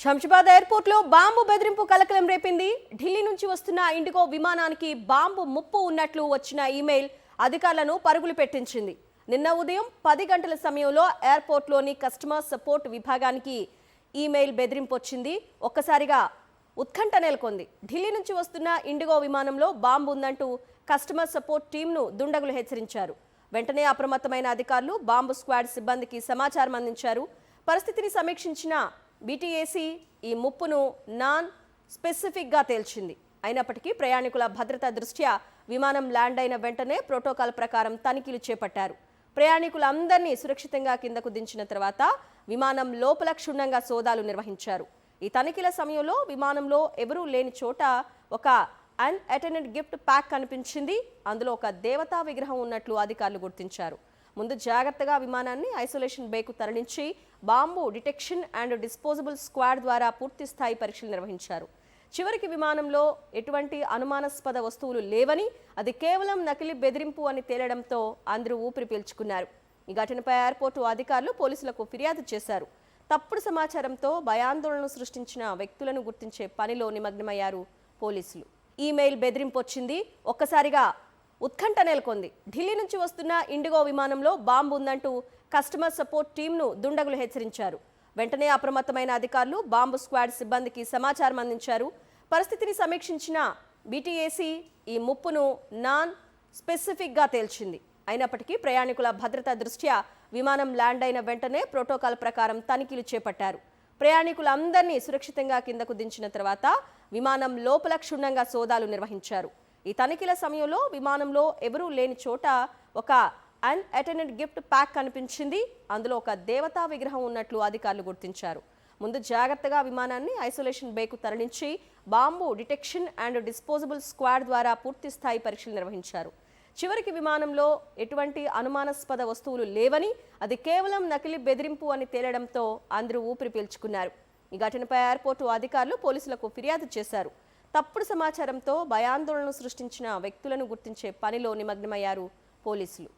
Shamshabad airport లో bomb బెదిరింపు కలకలం రేపింది. ఢిల్లీ నుంచి వస్తున్న ఇండిగో విమానానికి బాంబు ముప్పు ఉన్నట్లు వచ్చిన ఈమెయిల్ అధికారులను పరుగులు పెట్టించింది. నిన్న ఉదయం 10 గంటల సమయంలో ఎయిర్పోర్ట్ లోని కస్టమర్ సపోర్ట్ విభాగానికి ఈమెయిల్ బెదిరింపు వచ్చింది. ఒక్కసారిగా ఉత్కంఠ నెలకొంది. ఢిల్లీ నుంచి వస్తున్న ఇండిగో విమానంలో బాంబు ఉందంటూ కస్టమర్ సపోర్ట్ టీంను దుండగులు హెచ్చరించారు. వెంటనే అప్రమత్తమైన అధికారులు బాంబు స్క్వాడ్ సిబ్బందికి సమాచారం అందించారు. పరిస్థితిని సమీక్షించిన బీటీఏసీ ఈ ముప్పును నాన్ స్పెసిఫిక్గా తేల్చింది. అయినప్పటికీ ప్రయాణికుల భద్రత దృష్ట్యా విమానం ల్యాండ్ అయిన వెంటనే ప్రోటోకాల్ ప్రకారం తనిఖీలు చేపట్టారు. ప్రయాణికులందరినీ సురక్షితంగా కిందకు దించిన తర్వాత విమానం లోపల క్షుణ్ణంగా సోదాలు నిర్వహించారు. ఈ తనిఖీల సమయంలో విమానంలో ఎవరూ లేని చోట ఒక అన్అటెండెడ్ గిఫ్ట్ ప్యాక్ కనిపించింది. అందులో ఒక దేవతా విగ్రహం ఉన్నట్లు అధికారులు గుర్తించారు. ముందు జాగ్రత్తగా విమానాన్ని ఐసోలేషన్ బేకు తరలించి bomb detection and disposable squad ద్వారా పూర్తి స్థాయి పరీక్షలు నిర్వహించారు. చివరికి విమానంలో ఎటువంటి అనుమానాస్పద వస్తువులు లేవని, అది కేవలం నకిలీ బెదిరింపు అని తేలడంతో అందరూ ఊపిరి పీల్చుకున్నారు. ఈ ఘటనపై ఎయిర్పోర్టు అధికారులు పోలీసులకు ఫిర్యాదు చేశారు. తప్పుడు సమాచారంతో భయాందోళనలు సృష్టించిన వ్యక్తులను గుర్తించే పనిలో నిమగ్నమయ్యారు పోలీసులు. ఈమెయిల్ బెదిరింపు వచ్చింది. ఒక్కసారిగా ఉత్కంఠ నెలకొంది. ఢిల్లీ నుంచి వస్తున్న ఇండిగో విమానంలో బాంబు ఉందంటూ కస్టమర్ సపోర్ట్ టీంను దుండగులు హెచ్చరించారు. వెంటనే అప్రమత్తమైన అధికారులు బాంబు స్క్వాడ్ సిబ్బందికి సమాచారం అందించారు. పరిస్థితిని సమీక్షించిన బీటీఏసీ ఈ ముప్పును నాన్ స్పెసిఫిక్గా తేల్చింది. అయినప్పటికీ ప్రయాణికుల భద్రత దృష్ట్యా విమానం ల్యాండ్ అయిన వెంటనే ప్రోటోకాల్ ప్రకారం తనిఖీలు చేపట్టారు. ప్రయాణికులందరినీ సురక్షితంగా కిందకు దించిన తర్వాత విమానం లోపల క్షుణ్ణంగా సోదాలు నిర్వహించారు. ఈ తనిఖీల సమయంలో విమానంలో ఎవరూ లేని చోట ఒక అన్అటెండెడ్ గిఫ్ట్ ప్యాక్ కనిపించింది. అందులో ఒక దేవతా విగ్రహం ఉన్నట్లు అధికారులు గుర్తించారు. ముందు జాగ్రత్తగా విమానాన్ని ఐసోలేషన్ బేకు తరలించి bomb detection and disposable squad ద్వారా పూర్తి స్థాయి పరీక్షలు నిర్వహించారు. చివరికి విమానంలో ఎటువంటి అనుమానాస్పద వస్తువులు లేవని, అది కేవలం నకిలీ బెదిరింపు అని తేలడంతో అందరూ ఊపిరి పీల్చుకున్నారు. ఈ ఘటనపై ఎయిర్పోర్టు అధికారులు పోలీసులకు ఫిర్యాదు చేశారు. తప్పుడు సమాచారంతో భయాందోళనలు సృష్టించిన వ్యక్తులను గుర్తించే పనిలో నిమగ్నమయ్యారు పోలీసులు.